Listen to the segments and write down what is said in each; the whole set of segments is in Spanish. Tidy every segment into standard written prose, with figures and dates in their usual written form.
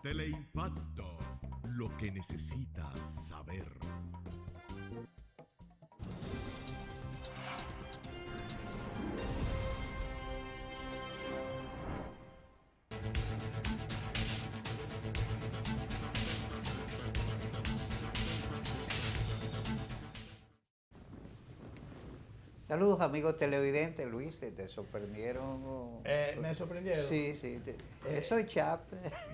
Teleimpacto, lo que necesitas saber. Saludos amigos televidentes, Luis, ¿te sorprendieron? ¿Me sorprendieron? Sí, sí, soy Chap.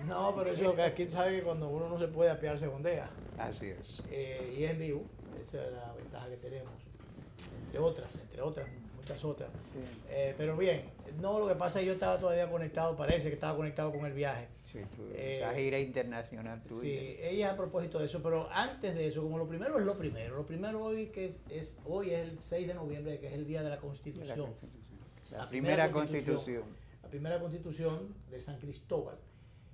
No, pero eso que aquí sabe que cuando uno no se puede apear segondea. Así es. Y en vivo, esa es la ventaja que tenemos, entre otras, muchas otras. Sí. Pero bien, no, lo que pasa es que yo estaba todavía conectado, parece que estaba conectado con el viaje. Sí, esa gira internacional tuya. Sí, ella a propósito de eso, pero antes de eso, como lo primero es lo primero hoy que hoy es el 6 de noviembre, que es el día de la Constitución. La primera Constitución. La primera Constitución de San Cristóbal.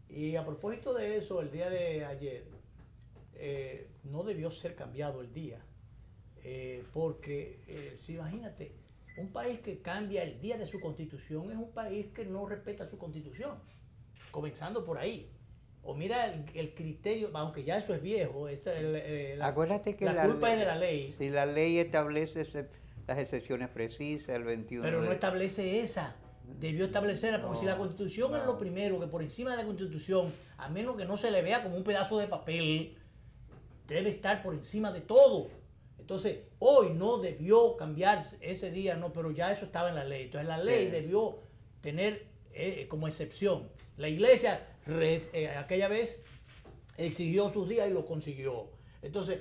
Y a propósito de eso, el día de ayer no debió ser cambiado el día, porque si imagínate, un país que cambia el día de su Constitución es un país que no respeta su Constitución. Comenzando por ahí. O mira el criterio, aunque ya eso es viejo, Acuérdate que la culpa es de la ley. Si la ley establece las excepciones precisas, el 21. Pero no establece esa. Debió establecerla, porque si la Constitución es lo primero, que por encima de la Constitución, a menos que no se le vea como un pedazo de papel, debe estar por encima de todo. Entonces, hoy no debió cambiarse ese día, no, pero ya eso estaba en la ley. Entonces, la ley debió tener como excepción. La iglesia aquella vez exigió sus días y lo consiguió. Entonces,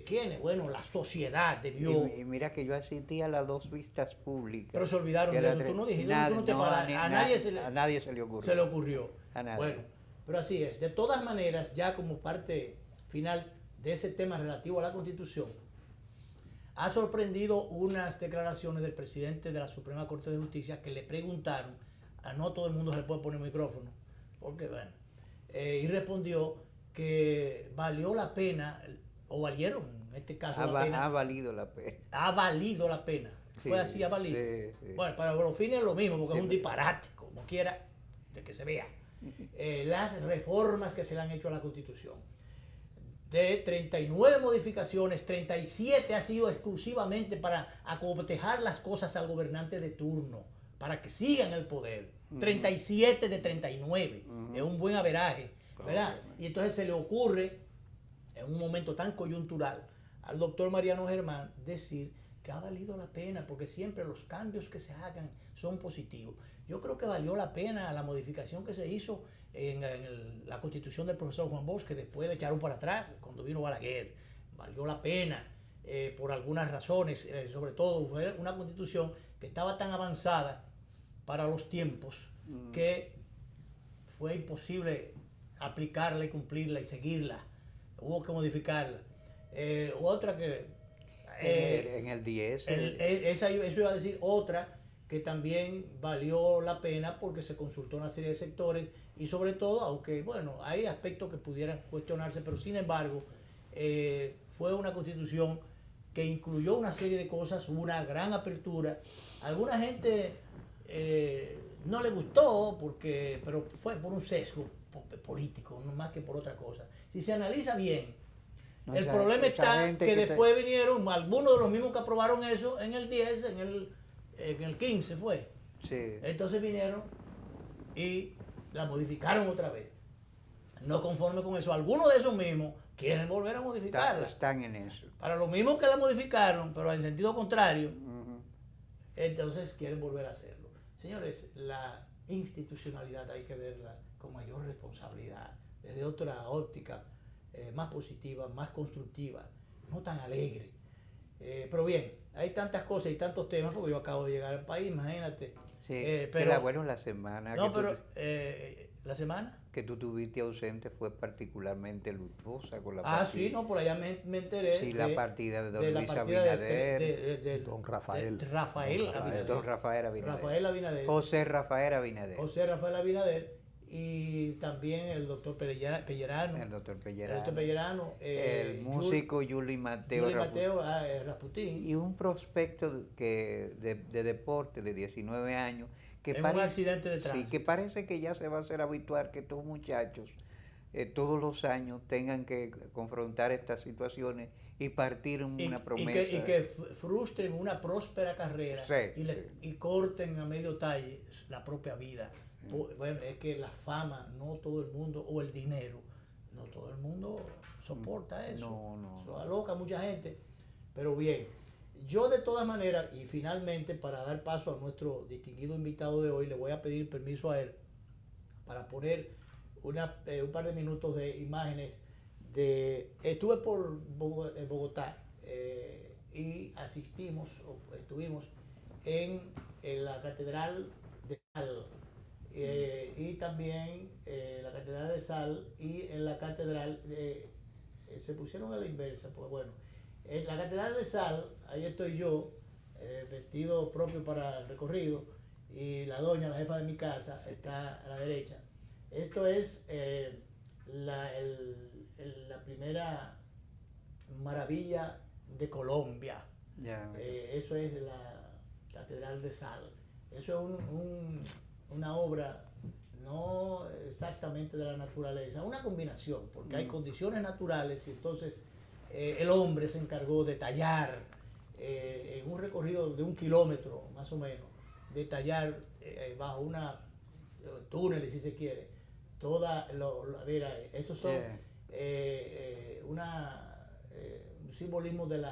¿quiénes? Bueno, la sociedad debió... Y mira que yo asistí a las 2 vistas públicas. Pero se olvidaron de eso. Tú no dijiste, tú no te paraste. A nadie se le ocurrió. Se le ocurrió. A nadie. Bueno, pero así es. De todas maneras, ya como parte final de ese tema relativo a la Constitución, ha sorprendido unas declaraciones del presidente de la Suprema Corte de Justicia que le preguntaron, a no todo el mundo se le puede poner micrófono, porque bueno, y respondió que valió la pena, o valieron en este caso la pena. Ha valido la pena. Ha valido la pena. Sí, Fue así, ha valido. Sí. Bueno, para los fines es lo mismo, porque es un disparate, como quiera, de que se vea. Las reformas que se le han hecho a la Constitución. De 39 modificaciones, 37 ha sido exclusivamente para acotejar las cosas al gobernante de turno, para que sigan el poder. 37 de 39. Es un buen averaje, ¿verdad? Y entonces se le ocurre, en un momento tan coyuntural, al doctor Mariano Germán decir que ha valido la pena, porque siempre los cambios que se hagan son positivos. Yo creo que valió la pena la modificación que se hizo en la constitución del profesor Juan Bosch, que después le echaron para atrás cuando vino Balaguer. Valió la pena por algunas razones, sobre todo fue una constitución que estaba tan avanzada para los tiempos que fue imposible aplicarla y cumplirla y seguirla. Hubo que modificarla. Otra que... en el 10. Eso iba a decir otra que también valió la pena porque se consultó una serie de sectores y sobre todo, aunque bueno, hay aspectos que pudieran cuestionarse, pero sin embargo, fue una constitución que incluyó una serie de cosas, una gran apertura. Alguna gente no le gustó, pero fue por un sesgo político, no más que por otra cosa. Si se analiza bien, el problema está que después vinieron algunos de los mismos que aprobaron eso en el 10, en el 15 fue. Sí. Entonces vinieron y la modificaron otra vez. No conforme con eso, algunos de esos mismos quieren volver a modificarla. Están en eso. Para los mismos que la modificaron, pero en sentido contrario, entonces quieren volver a hacerlo. Señores, la institucionalidad hay que verla con mayor responsabilidad, desde otra óptica, más positiva, más constructiva, no tan alegre. Pero bien, hay tantas cosas y tantos temas, porque yo acabo de llegar al país, imagínate. Sí, pero bueno, la semana no, pero la semana que tú tuviste ausente fue particularmente luctuosa con la partida. Sí, no, por allá me enteré. Sí, la partida de don Luis Abinader. Don Rafael. Don Rafael Abinader. José Rafael Abinader. Y también el doctor Pellerano. El doctor Pellerano. El músico Yuli Mateo Rasputín. Y un prospecto de deporte de 19 años. Un accidente de tránsito. Sí, que parece que ya se va a hacer habitual que estos muchachos todos los años tengan que confrontar estas situaciones y partir en una promesa. Y que frustren una próspera carrera Sí, y corten a medio talle la propia vida. Bueno, es que la fama, no todo el mundo, o el dinero, no todo el mundo soporta eso. Eso aloca a mucha gente. Pero bien, yo de todas maneras, y finalmente para dar paso a nuestro distinguido invitado de hoy, le voy a pedir permiso a él para poner un par de minutos de imágenes. Estuve por Bogotá y estuvimos en la Catedral de Sal y también la Catedral de Sal y en la Catedral se pusieron a la inversa, pues bueno, en la Catedral de Sal, ahí estoy yo, vestido propio para el recorrido, y la doña, la jefa de mi casa, está a la derecha. Esto es la primera maravilla de Colombia. Eso es la Catedral de Sal. Eso es una obra no exactamente de la naturaleza, una combinación, porque hay condiciones naturales y entonces el hombre se encargó de tallar en un recorrido de 1 kilómetro más o menos, de tallar bajo una túneles si se quiere, mira, esos son un simbolismo de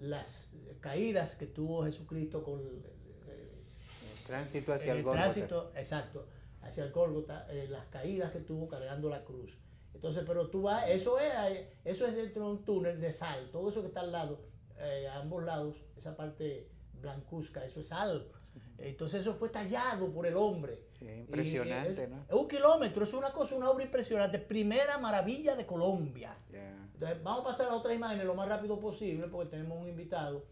las caídas que tuvo Jesucristo con el tránsito hacia el Gólgota. Tránsito, exacto, hacia el Gólgota, las caídas que tuvo cargando la cruz. Entonces, pero tú vas, eso es dentro de un túnel de sal, todo eso que está al lado, a ambos lados, esa parte blancuzca, eso es sal. Entonces eso fue tallado por el hombre. Sí, impresionante, ¿no? Es 1 kilómetro, es una obra impresionante, primera maravilla de Colombia. Entonces vamos a pasar a las otras imágenes lo más rápido posible porque tenemos un invitado.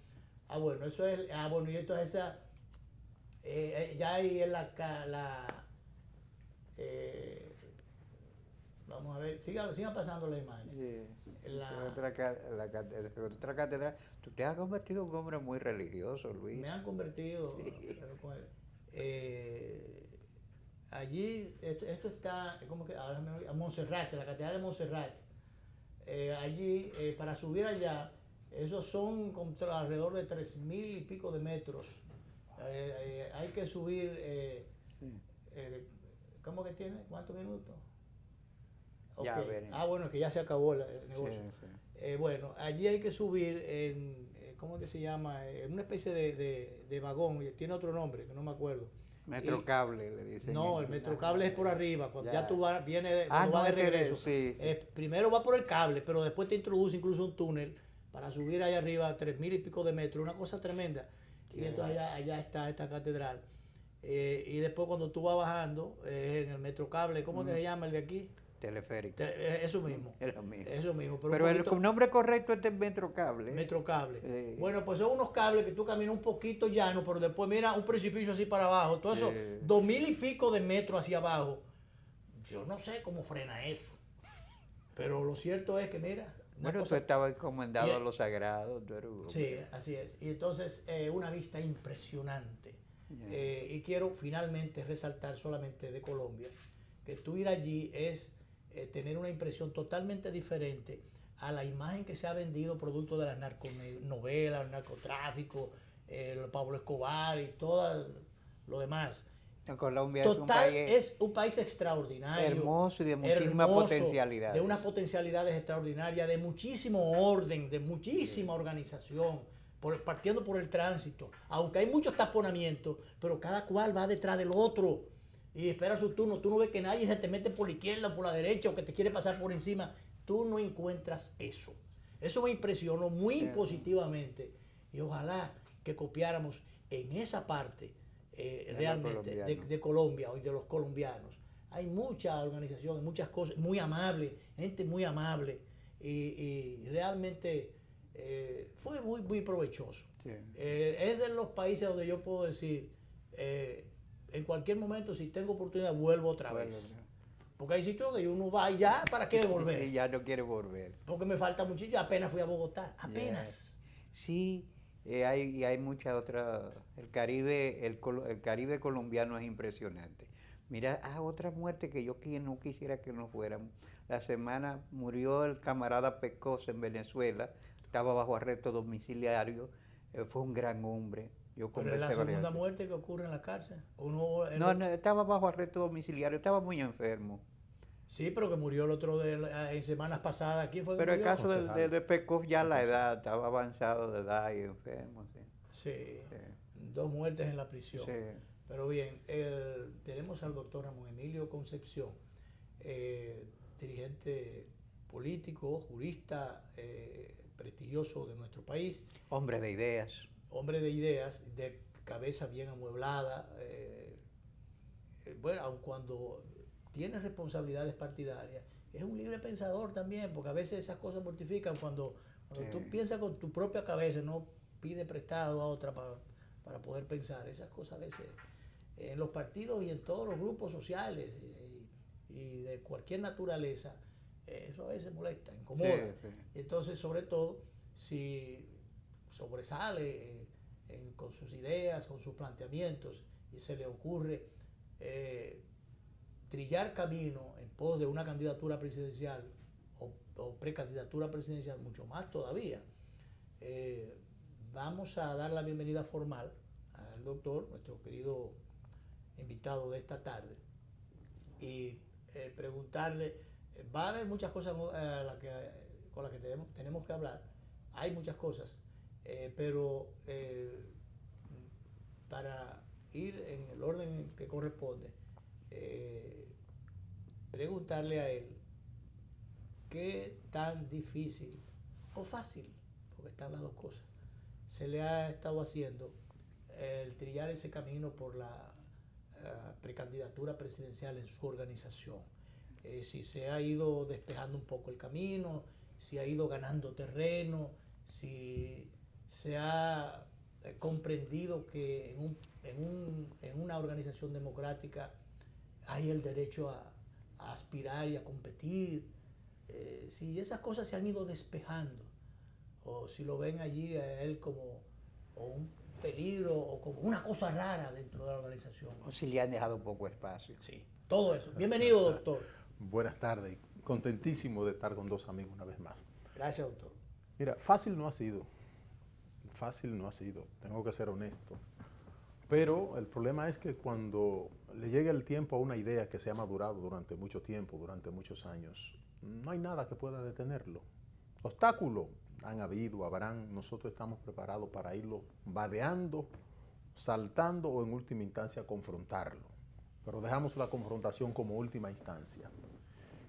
Bueno, eso es, bueno, y esto es esa, ya ahí es vamos a ver, sigan pasando las imágenes. Otra catedral. Tú te has convertido en un hombre muy religioso, Luis. Me han convertido. Sí. Allí, esto está, como que ahora me voy a Monserrate, la catedral de Monserrate. Allí, para subir allá, esos son alrededor de 3.000 y pico de metros. Hay que subir, ¿cómo que tiene? ¿Cuántos minutos? Okay. Bueno, que ya se acabó el negocio. Sí. Bueno, allí hay que subir en, ¿cómo que se llama? En una especie de vagón, tiene otro nombre, que no me acuerdo. Metrocable, le dicen. No, el metrocable es por arriba, cuando ya tú vas de regreso. Sí. Primero va por el cable, pero después te introduce incluso un túnel para subir allá arriba a 3.000 y pico de metros, una cosa tremenda. Y entonces allá está esta catedral. Y después cuando tú vas bajando, en el metrocable, ¿cómo se llama el de aquí? Teleférico. Eso mismo. Es lo mismo. Eso mismo. Pero el nombre correcto es Metrocable. Metrocable. Bueno, pues son unos cables que tú caminas un poquito llano, pero después mira un precipicio así para abajo. Todo eso, 2.000 y pico de metros hacia abajo. Yo no sé cómo frena eso. Pero lo cierto es que mira. Bueno, tú estabas encomendado a lo sagrado. Sí, así es. Y entonces una vista impresionante. Y quiero finalmente resaltar solamente de Colombia, que tú ir allí es tener una impresión totalmente diferente a la imagen que se ha vendido producto de las narconovelas, el narcotráfico, el Pablo Escobar y todo lo demás. Colombia es un país extraordinario. Hermoso y de muchísimas potencialidades. De unas potencialidades extraordinarias, de muchísimo orden, de muchísima organización, partiendo por el tránsito. Aunque hay muchos taponamientos, pero cada cual va detrás del otro y espera su turno. Tú no ves que nadie se te mete por la izquierda o por la derecha o que te quiere pasar por encima. Tú no encuentras eso. Eso me impresionó muy positivamente y ojalá que copiáramos en esa parte realmente de Colombia y de los colombianos. Hay mucha organización, muchas cosas, muy amable, gente muy amable y realmente fue muy, muy provechoso. Sí. Es de los países donde yo puedo decir, en cualquier momento, si tengo oportunidad, vuelvo otra vez. Porque hay sitios donde uno va y ya, ¿para qué volver? Sí, ya no quiere volver. Porque me falta muchísimo, apenas fui a Bogotá, apenas. Sí, hay muchas otras. El Caribe colombiano es impresionante. Mira, otra muerte que yo no quisiera que no fueran. La semana murió el camarada Pecos en Venezuela, estaba bajo arresto domiciliario, fue un gran hombre. Yo Pero es la conversé varias segunda veces. muerte que ocurre en la cárcel. No, estaba bajo arresto domiciliario, estaba muy enfermo. Sí, pero que murió el otro en semanas pasadas. ¿Quién fue que Pero el murió? caso de Pecos ya la edad, estaba avanzado de edad y enfermo. Sí. Sí, Sí. 2 muertes en la prisión. Sí. Pero bien, tenemos al doctor Ramón Emilio Concepción, dirigente político, jurista prestigioso de nuestro país, Hombre de ideas. hombre de ideas, de cabeza bien amueblada, bueno, aun cuando tiene responsabilidades partidarias, es un libre pensador también, porque a veces esas cosas mortifican cuando Sí. tú piensas con tu propia cabeza, no pide prestado a otra para poder pensar. Esas cosas a veces en los partidos y en todos los grupos sociales y de cualquier naturaleza, eso a veces molesta, incomoda. Sí, sí. Entonces, sobre todo, si sobresale con sus ideas, con sus planteamientos, y se le ocurre trillar camino en pos de una candidatura presidencial o precandidatura presidencial, mucho más todavía, vamos a dar la bienvenida formal al doctor, nuestro querido invitado de esta tarde, y preguntarle, va a haber muchas cosas con las que tenemos que hablar, hay muchas cosas, pero para ir en el orden que corresponde, preguntarle a él qué tan difícil o fácil, porque están las dos cosas, se le ha estado haciendo el trillar ese camino por la precandidatura presidencial en su organización. Si se ha ido despejando un poco el camino, si ha ido ganando terreno, si se ha comprendido que en una organización democrática hay el derecho a aspirar y a competir, si esas cosas se han ido despejando, o si lo ven allí a él como un peligro o como una cosa rara dentro de la organización. O si le han dejado poco espacio. Sí, todo eso. Bienvenido, doctor. Buenas tardes. Contentísimo de estar con 2 amigos una vez más. Gracias, doctor. Mira, fácil no ha sido. Fácil no ha sido. Tengo que ser honesto. Pero el problema es que cuando le llega el tiempo a una idea que se ha madurado durante mucho tiempo, durante muchos años, no hay nada que pueda detenerlo. Obstáculos han habido, habrán. Nosotros estamos preparados para irlo vadeando, saltando o en última instancia confrontarlo. Pero dejamos la confrontación como última instancia.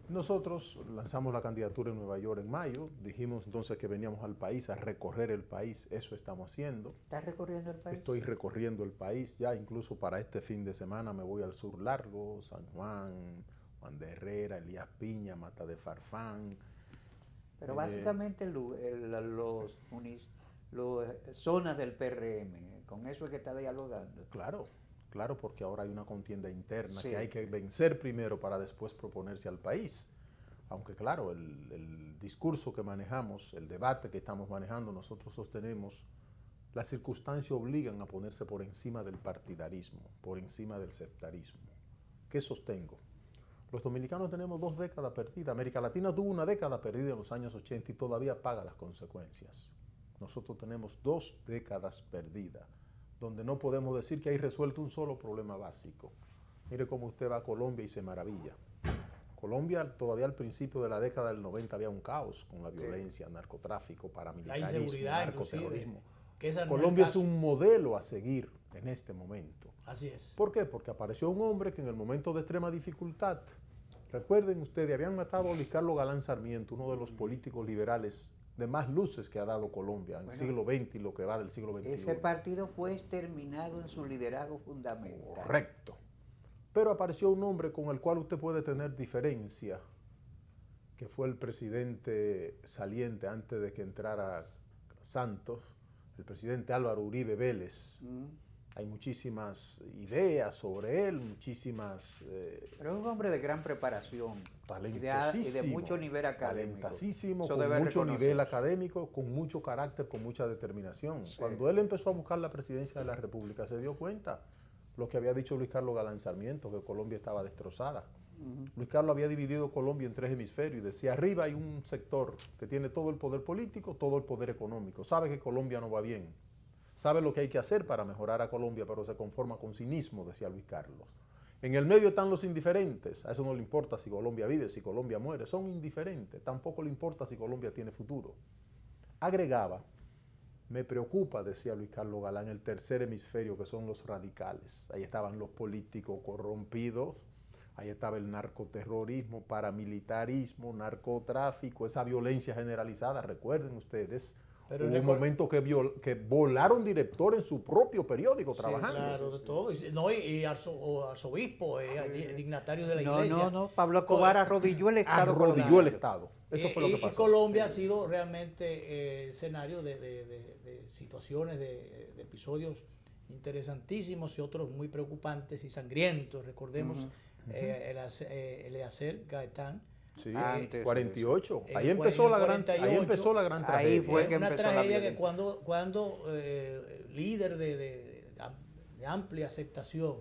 Nosotros lanzamos la candidatura en Nueva York en mayo, dijimos entonces que veníamos al país a recorrer el país, eso estamos haciendo. ¿Estás recorriendo el país? Estoy recorriendo el país, ya incluso para este fin de semana me voy al sur largo, San Juan, Juan de Herrera, Elías Piña, Mata de Farfán. Pero básicamente los zonas del PRM, con eso es que está dialogando. Claro, porque ahora hay una contienda interna Sí. que hay que vencer primero para después proponerse al país. Aunque claro, el discurso que manejamos, el debate que estamos manejando, nosotros sostenemos, las circunstancias obligan a ponerse por encima del partidarismo, por encima del sectarismo. ¿Qué sostengo? Los dominicanos tenemos 2 décadas perdidas. América Latina tuvo una década perdida en los años 80 y todavía paga las consecuencias. Nosotros tenemos 2 décadas perdidas, donde no podemos decir que hay resuelto un solo problema básico. Mire cómo usted va a Colombia y se maravilla. Colombia todavía al principio de la década del 90 había un caos con la violencia, narcotráfico, paramilitarismo, La inseguridad, narcoterrorismo. Que esa no Colombia es es un modelo a seguir en este momento. Así es. ¿Por qué? Porque apareció un hombre que en el momento de extrema dificultad, recuerden ustedes, habían matado a Luis Carlos Galán Sarmiento, uno de los políticos liberales de más luces que ha dado Colombia en el siglo XX y lo que va del siglo XXI. Ese partido fue exterminado en su liderazgo fundamental. Correcto. Pero apareció un hombre con el cual usted puede tener diferencia, que fue el presidente saliente antes de que entrara Santos, el presidente Álvaro Uribe Vélez. Hay muchísimas ideas sobre él, muchísimas... Pero es un hombre de gran preparación. talentosísimo. Y de mucho nivel académico. Talentasísimo, Eso con debe mucho reconocerse. nivel académico, con mucho carácter, con mucha determinación. Sí. Cuando él empezó a buscar la presidencia de la República, se dio cuenta lo que había dicho Luis Carlos Galán Sarmiento, que Colombia estaba destrozada. Luis Carlos había dividido Colombia en 3 hemisferios y decía, arriba hay un sector que tiene todo el poder político, todo el poder económico, sabe que Colombia no va bien, sabe lo que hay que hacer para mejorar a Colombia, pero se conforma con cinismo, decía Luis Carlos. En el medio están los indiferentes, a eso no le importa si Colombia vive, si Colombia muere, son indiferentes, tampoco le importa si Colombia tiene futuro. Agregaba, me preocupa, decía Luis Carlos Galán, el tercer hemisferio, que son los radicales. Ahí estaban los políticos corrompidos, ahí estaba el narcoterrorismo, paramilitarismo, narcotráfico, esa violencia generalizada. Recuerden ustedes, Pero hubo un momento que volaron director en su propio periódico trabajando. Claro, de todo. Y arzobispo, dignatarios de la No, iglesia. no, Pablo Escobar arrodilló el Estado. Arrodilló el Estado. Eso fue lo que Y pasó. Colombia ha sido realmente escenario de situaciones, de episodios interesantísimos y otros muy preocupantes y sangrientos. Recordemos Eleazar Gaitán. Sí, Antes, 48. en Ahí empezó la gran 48, tragedia. ahí fue que una empezó la tragedia que violencia. cuando líder de amplia aceptación,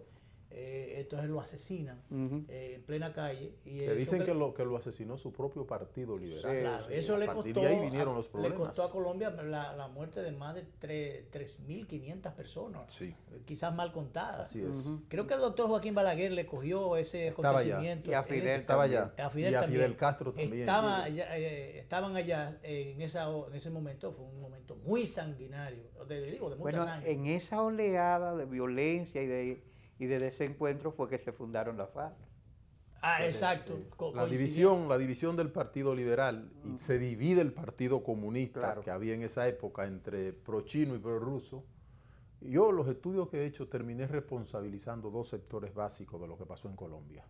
entonces lo asesinan en plena calle. Y Que eso dicen que lo asesinó su propio partido liberal. Claro, eso le A partir costó, de ahí vinieron los le problemas. costó a Colombia la muerte de más de 3.500 personas, Sí. quizás mal contadas. Así es. Creo que el doctor Joaquín Balaguer le cogió ese Estaba allá. acontecimiento. Y a Él Fidel Estaba también. allá. A Fidel y a también. Fidel Castro también. Estaban allá en ese momento, fue un momento muy sanguinario, de mucha Bueno, sangre. en esa oleada de violencia y de desencuentro fue que se fundaron las FARC. Exacto. La coincidió. división del Partido Liberal, y se divide el Partido Comunista, Claro. que había en esa época entre pro-chino y pro-ruso. Yo, los estudios que he hecho, terminé responsabilizando 2 sectores básicos de lo que pasó en Colombia.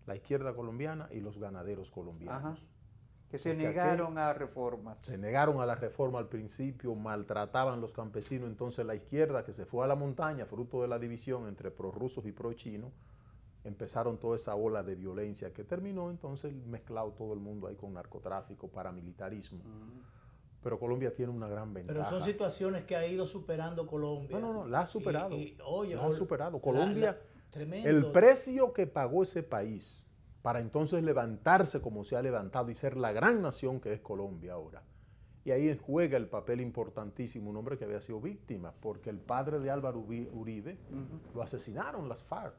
La izquierda colombiana y los ganaderos colombianos. Ajá. Que se Porque negaron a reformas. Se negaron a la reforma al principio, maltrataban los campesinos, entonces la izquierda, que se fue a la montaña, fruto de la división entre prorrusos y pro-chinos, empezaron toda esa ola de violencia que terminó entonces mezclado todo el mundo ahí con narcotráfico, paramilitarismo. Pero Colombia tiene una gran ventaja. Pero son situaciones que ha ido superando Colombia. No, la ha superado. Oye, la ha superado. Colombia, tremendo. el precio que pagó ese país para entonces levantarse como se ha levantado y ser la gran nación que es Colombia ahora. Y ahí juega el papel importantísimo un hombre que había sido víctima, porque el padre de Álvaro Uribe lo asesinaron las FARC.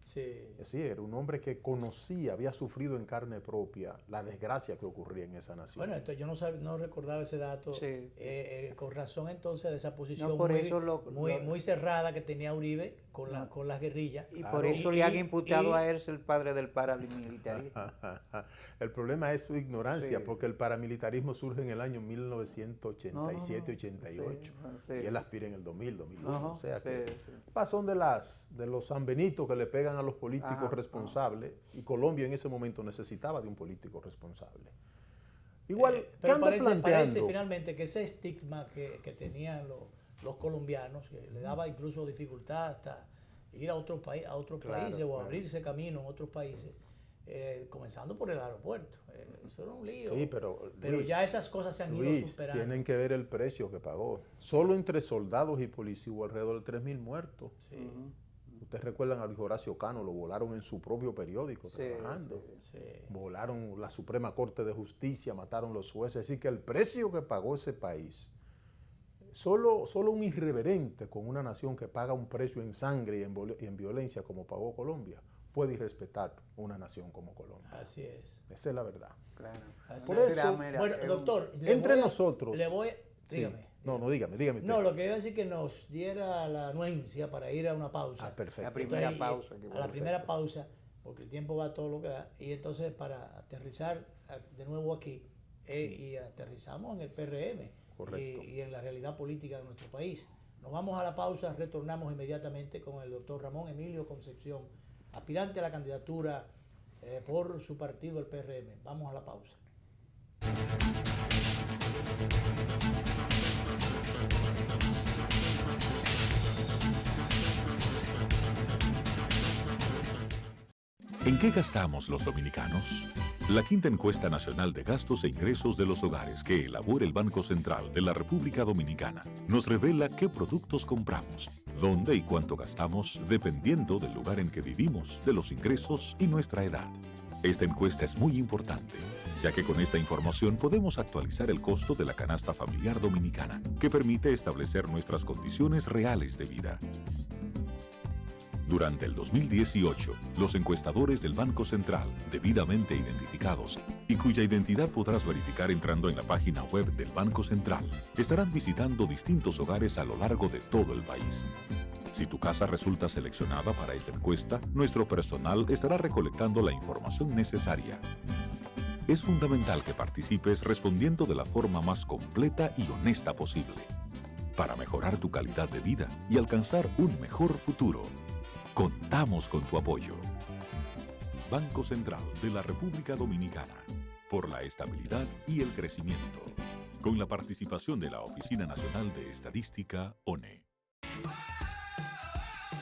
Sí. Es decir, era un hombre que conocía, había sufrido en carne propia la desgracia que ocurría en esa nación. Bueno, entonces yo no recordaba ese dato. Sí. Con razón entonces de esa posición No, por eso muy cerrada que tenía Uribe con las guerrillas. Y Claro. por eso le han imputado y- a él ser el padre del paramilitarismo. El problema es su ignorancia, Sí. porque el paramilitarismo surge en el año 1987-88 sí, sí. y él aspira en el 2000-2001. Ajá, O sea sí, que sí. son de los sanbenitos que le pegan a los políticos Ajá, responsables, y Colombia en ese momento necesitaba de un político responsable. Igual, ¿qué pero anda parece planteando? finalmente que ese estigma que tenían los colombianos, que le daba incluso dificultad hasta ir a otros países o claro. abrirse camino en otros países, comenzando por el aeropuerto. Eso era un lío. Sí, pero Luis, ya esas cosas se han ido Luis, superando. tienen que ver el precio que pagó. Solo entre soldados y policías hubo alrededor de 3.000 muertos. Sí, Ustedes recuerdan a Luis Horacio Cano, lo volaron en su propio periódico Sí, trabajando. sí. Volaron la Suprema Corte de Justicia, mataron los jueces. Es decir, que el precio que pagó ese país, solo un irreverente con una nación que paga un precio en sangre y en violencia como pagó Colombia, puede irrespetar una nación como Colombia. Así es. Esa es la verdad. Claro. Así Por es. eso, Bueno, doctor, entre nosotros- le voy a, Sí. dígame. No, dígame usted. No, lo que iba a decir que nos diera la anuencia para ir a una pausa. Perfecto. La primera Entonces, pausa, que a la perfecto. primera pausa, porque el tiempo va a todo lo que da, y entonces para aterrizar de nuevo aquí, y aterrizamos en el PRM Correcto. y en la realidad política de nuestro país. Nos vamos a la pausa, retornamos inmediatamente con el doctor Ramón Emilio Concepción, aspirante a la candidatura por su partido, el PRM. Vamos a la pausa. ¿En qué gastamos los dominicanos? La quinta encuesta nacional de gastos e ingresos de los hogares que elabora el Banco Central de la República Dominicana nos revela qué productos compramos, dónde y cuánto gastamos dependiendo del lugar en que vivimos, de los ingresos y nuestra edad. Esta encuesta es muy importante, ya que con esta información podemos actualizar el costo de la canasta familiar dominicana, que permite establecer nuestras condiciones reales de vida. Durante el 2018, los encuestadores del Banco Central, debidamente identificados y cuya identidad podrás verificar entrando en la página web del Banco Central, estarán visitando distintos hogares a lo largo de todo el país. Si tu casa resulta seleccionada para esta encuesta, nuestro personal estará recolectando la información necesaria. Es fundamental que participes respondiendo de la forma más completa y honesta posible, para mejorar tu calidad de vida y alcanzar un mejor futuro. Contamos con tu apoyo. Banco Central de la República Dominicana, por la estabilidad y el crecimiento, con la participación de la Oficina Nacional de Estadística, ONE.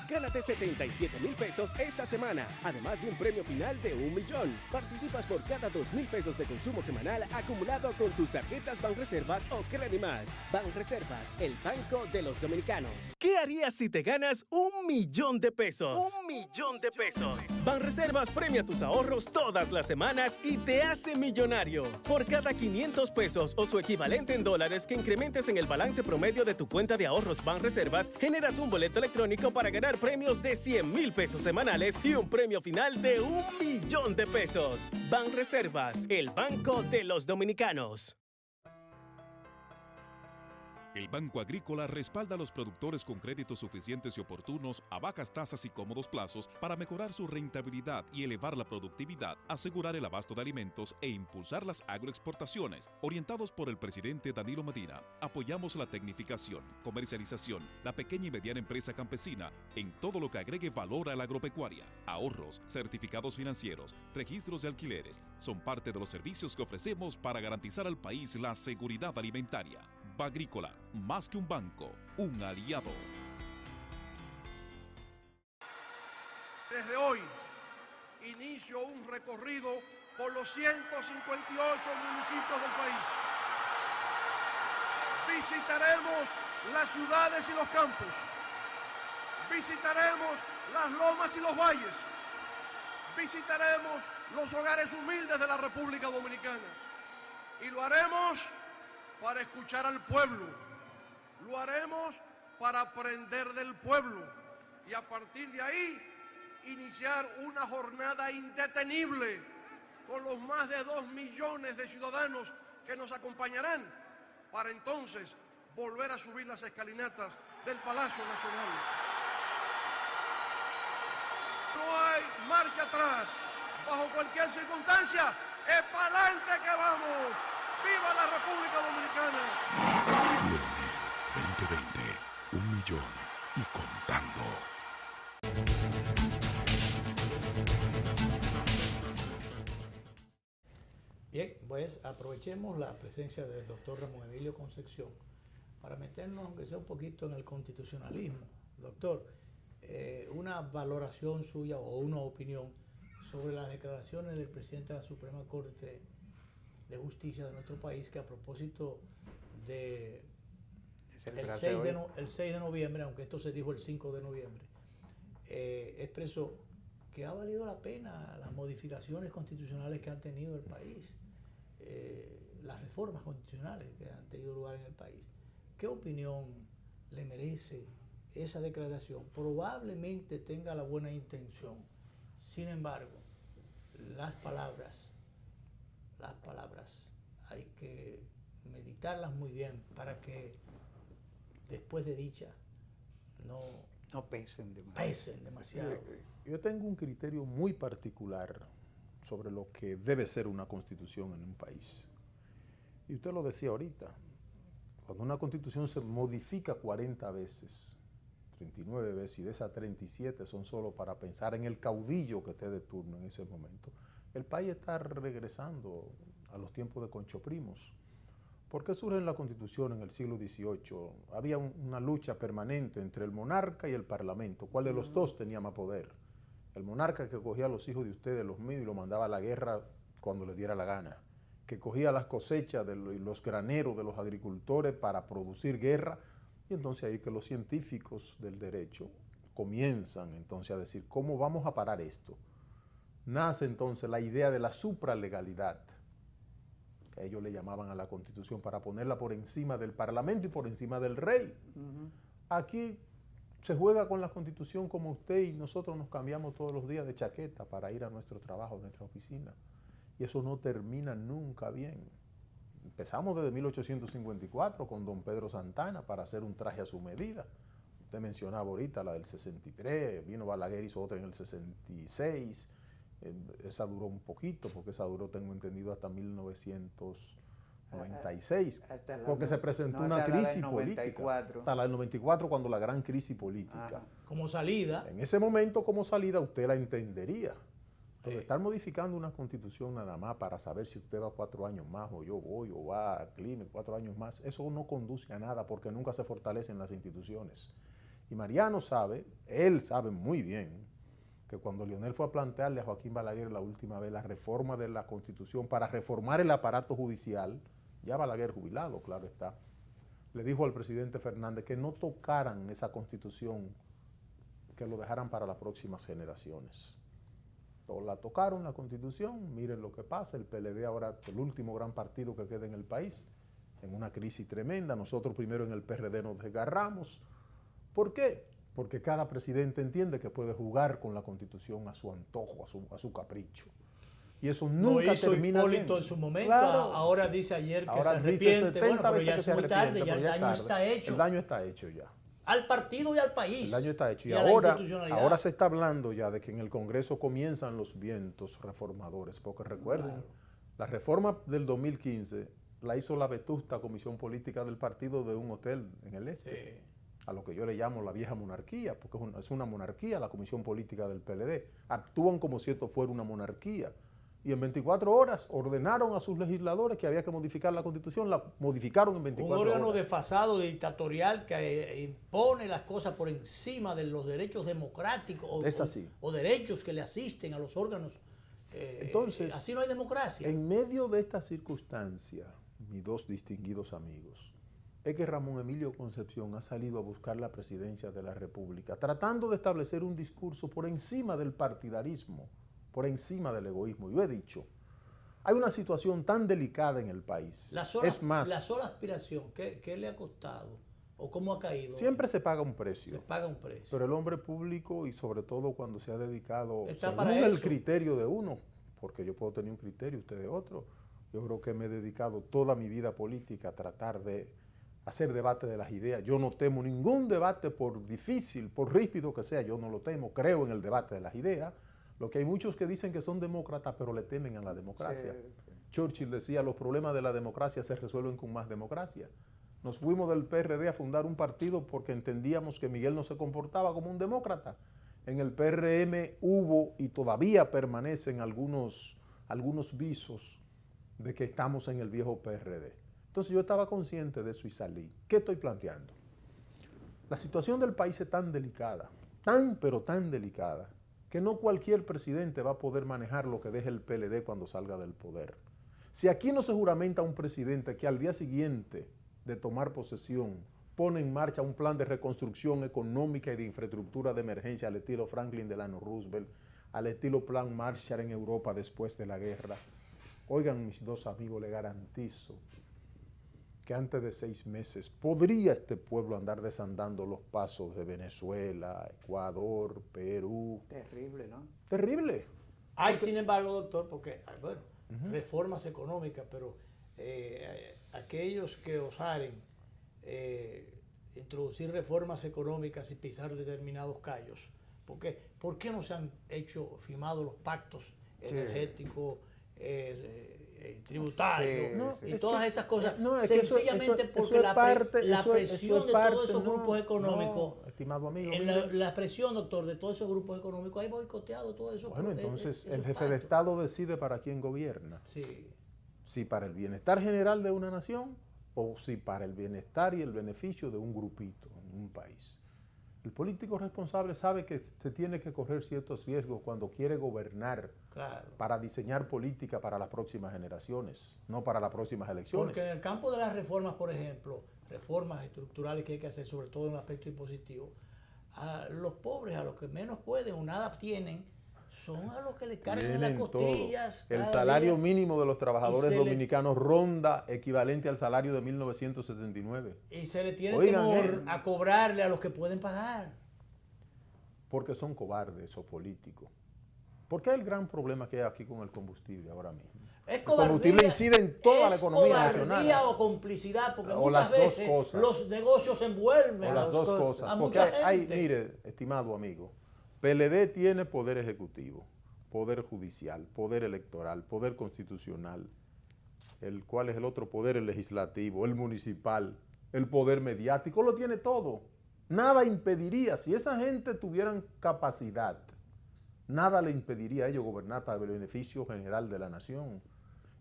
Gánate 77,000 pesos esta semana, además de un premio final de 1 millón. Participas por cada 2,000 pesos de consumo semanal acumulado con tus tarjetas Banreservas o Credimás. Banreservas, el banco de los dominicanos. ¿Qué harías si te ganas 1 millón de pesos? 1 millón de pesos. Banreservas premia tus ahorros todas las semanas y te hace millonario. Por cada 500 pesos o su equivalente en dólares que incrementes en el balance promedio de tu cuenta de ahorros Banreservas, generas un boleto electrónico para ganar premios de 100,000 pesos semanales y un premio final de 1 millón de pesos. Banreservas, el banco de los dominicanos. El Banco Agrícola respalda a los productores con créditos suficientes y oportunos a bajas tasas y cómodos plazos para mejorar su rentabilidad y elevar la productividad, asegurar el abasto de alimentos e impulsar las agroexportaciones. Orientados por el presidente Danilo Medina, apoyamos la tecnificación, comercialización, la pequeña y mediana empresa campesina en todo lo que agregue valor a la agropecuaria. Ahorros, certificados financieros, registros de alquileres son parte de los servicios que ofrecemos para garantizar al país la seguridad alimentaria. Bagrícola, más que un banco, un aliado. Desde hoy inicio un recorrido por los 158 municipios del país. Visitaremos las ciudades y los campos. Visitaremos las lomas y los valles. Visitaremos los hogares humildes de la República Dominicana. Y lo haremos para escuchar al pueblo, lo haremos para aprender del pueblo y a partir de ahí iniciar una jornada indetenible con los más de 2 millones de ciudadanos que nos acompañarán para entonces volver a subir las escalinatas del Palacio Nacional. No hay marcha atrás, bajo cualquier circunstancia, es para adelante que vamos. ¡Viva la República Dominicana! Leonel 2020, 1 millón y contando. Bien, pues aprovechemos la presencia del doctor Ramón Emilio Concepción para meternos, aunque sea un poquito, en el constitucionalismo. Doctor, una valoración suya o una opinión sobre las declaraciones del presidente de la Suprema Corte de Justicia de nuestro país, que a propósito de el 6 de noviembre, aunque esto se dijo el 5 de noviembre, expresó que ha valido la pena las modificaciones constitucionales que han tenido el país, las reformas constitucionales que han tenido lugar en el país. ¿Qué opinión le merece esa declaración? Probablemente tenga la buena intención, sin embargo, las palabras hay que meditarlas muy bien para que después de dicha no pesen demasiado. Yo tengo un criterio muy particular sobre lo que debe ser una constitución en un país. Y usted lo decía ahorita, cuando una constitución se modifica 40 veces, 39 veces, y de esas 37 son solo para pensar en el caudillo que esté de turno en ese momento, el país está regresando a los tiempos de Concho Primos. ¿Por qué surge la Constitución en el siglo XVIII? Había una lucha permanente entre el monarca y el parlamento. ¿Cuál de los dos tenía más poder? El monarca, que cogía a los hijos de ustedes, los míos, y los mandaba a la guerra cuando le diera la gana, que cogía las cosechas de los graneros de los agricultores para producir guerra, y entonces ahí que los científicos del derecho comienzan entonces a decir, ¿cómo vamos a parar esto? Nace entonces la idea de la supralegalidad, que ellos le llamaban a la Constitución, para ponerla por encima del Parlamento y por encima del rey. Aquí se juega con la Constitución como usted y nosotros nos cambiamos todos los días de chaqueta para ir a nuestro trabajo, a nuestra oficina. Y eso no termina nunca bien. Empezamos desde 1854 con don Pedro Santana para hacer un traje a su medida. Usted mencionaba ahorita la del 63, vino Balaguer, hizo otra en el 66. Esa duró un poquito, porque esa duró, tengo entendido, hasta 1996, porque se presentó una crisis política. Hasta la del 94, cuando la gran crisis política. Ajá. Como salida. En ese momento, como salida, usted la entendería. Pero estar modificando una constitución nada más para saber si usted va 4 años más, o yo voy, o va a Clime 4 años más, eso no conduce a nada, porque nunca se fortalecen las instituciones. Y Mariano sabe, él sabe muy bien, que cuando Leonel fue a plantearle a Joaquín Balaguer la última vez la reforma de la Constitución para reformar el aparato judicial, ya Balaguer jubilado, claro está, le dijo al presidente Fernández que no tocaran esa Constitución, que lo dejaran para las próximas generaciones. Todos la tocaron, la Constitución, miren lo que pasa, el PLD ahora el último gran partido que queda en el país, en una crisis tremenda, nosotros primero en el PRD nos desgarramos. ¿Por qué? Porque cada presidente entiende que puede jugar con la Constitución a su antojo, a su capricho. Y eso nunca hizo termina Hipólito bien. en su momento, Claro. ahora dice ayer que Ahora se arrepiente. dice Bueno, pero 70 ya veces es que se muy tarde, arrepiente, ya pero el ya es daño tarde. está hecho. El daño está hecho ya. Al partido y al país. El daño está hecho. Y a la ahora institucionalidad. se está hablando ya de que en el Congreso comienzan los vientos reformadores. Porque recuerden, Claro. la reforma del 2015 la hizo la vetusta Comisión Política del partido de un hotel en el este. Sí. A lo que yo le llamo la vieja monarquía, porque es una monarquía la Comisión Política del PLD. Actúan como si esto fuera una monarquía. Y en 24 horas ordenaron a sus legisladores que había que modificar la Constitución, la modificaron en 24 Un órgano horas. desfasado, dictatorial, que impone las cosas por encima de los derechos democráticos Es así. o derechos que le asisten a los órganos. Entonces, así no hay democracia. En medio de esta circunstancia, mis dos distinguidos amigos, es que Ramón Emilio Concepción ha salido a buscar la presidencia de la República, tratando de establecer un discurso por encima del partidarismo, por encima del egoísmo. Yo he dicho, hay una situación tan delicada en el país. La sola aspiración, ¿qué le ha costado? ¿O cómo ha caído? Siempre se paga un precio. Se paga un precio. Pero el hombre público, y sobre todo cuando se ha dedicado, Está según para el eso. criterio de uno, porque yo puedo tener un criterio, usted de otro, yo creo que me he dedicado toda mi vida política a tratar de hacer debate de las ideas. Yo no temo ningún debate, por difícil, por ríspido que sea, yo no lo temo, creo en el debate de las ideas. Lo que hay muchos que dicen que son demócratas, pero le temen a la democracia. Sí. Churchill decía, los problemas de la democracia se resuelven con más democracia. Nos fuimos del PRD a fundar un partido porque entendíamos que Miguel no se comportaba como un demócrata. En el PRM hubo y todavía permanecen algunos visos de que estamos en el viejo PRD. Entonces yo estaba consciente de eso y salí. ¿Qué estoy planteando? La situación del país es tan delicada, pero tan delicada, que no cualquier presidente va a poder manejar lo que deje el PLD cuando salga del poder. Si aquí no se juramenta un presidente que al día siguiente de tomar posesión pone en marcha un plan de reconstrucción económica y de infraestructura de emergencia al estilo Franklin Delano Roosevelt, al estilo Plan Marshall en Europa después de la guerra, oigan, mis dos amigos, le garantizo que antes de 6 meses podría este pueblo andar desandando los pasos de Venezuela, Ecuador, Perú. Terrible, ¿no? Terrible. Hay, sin embargo, doctor, porque, bueno, reformas económicas, pero aquellos que osaren introducir reformas económicas y pisar determinados callos, porque ¿por qué no se han firmado los pactos energéticos, tributarios y todas esas cosas? Sencillamente porque la presión de todos esos grupos económicos, estimado amigo, la presión, doctor, de todos esos grupos económicos, hay boicoteado todo eso. Bueno, entonces el jefe de Estado decide para quién gobierna. Sí. Si para el bienestar general de una nación o si para el bienestar y el beneficio de un grupito en un país. El político responsable sabe que se tiene que correr ciertos riesgos cuando quiere gobernar, Claro. para diseñar política para las próximas generaciones, no para las próximas elecciones. Porque en el campo de las reformas, por ejemplo, reformas estructurales que hay que hacer, sobre todo en el aspecto impositivo, a los pobres, a los que menos pueden o nada tienen, son a los que le cargan las Tienen todo. costillas. El cada salario día. mínimo de los trabajadores se le- dominicanos ronda equivalente al salario de 1979. Y se le tiene Oigan, temor a cobrarle a los que pueden pagar. Porque son cobardes esos políticos. Porque es el gran problema que hay aquí con el combustible ahora mismo. Es El combustible cobardía, incide en toda la es economía cobardía nacional. o complicidad, porque O muchas las dos veces cosas. los negocios envuelven O las dos cosas. a Porque mucha hay, gente. mire, estimado amigo, PLD tiene poder ejecutivo, poder judicial, poder electoral, poder constitucional, ¿cuál es el otro poder? El legislativo, el municipal, el poder mediático, lo tiene todo. Nada impediría, si esa gente tuvieran capacidad, nada le impediría a ellos gobernar para el beneficio general de la nación.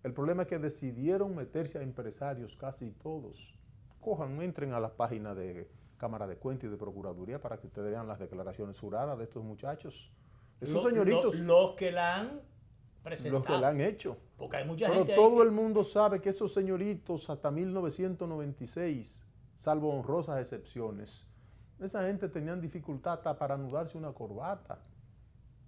El problema es que decidieron meterse a empresarios casi todos. Entren a la página de Cámara de Cuentas y de Procuraduría para que ustedes vean las declaraciones juradas de estos muchachos. Esos señoritos, Los que la han presentado. los que la han hecho. Porque hay mucha Pero gente ahí todo que- el mundo sabe que esos señoritos hasta 1996, salvo honrosas excepciones, esa gente tenían dificultad hasta para anudarse una corbata.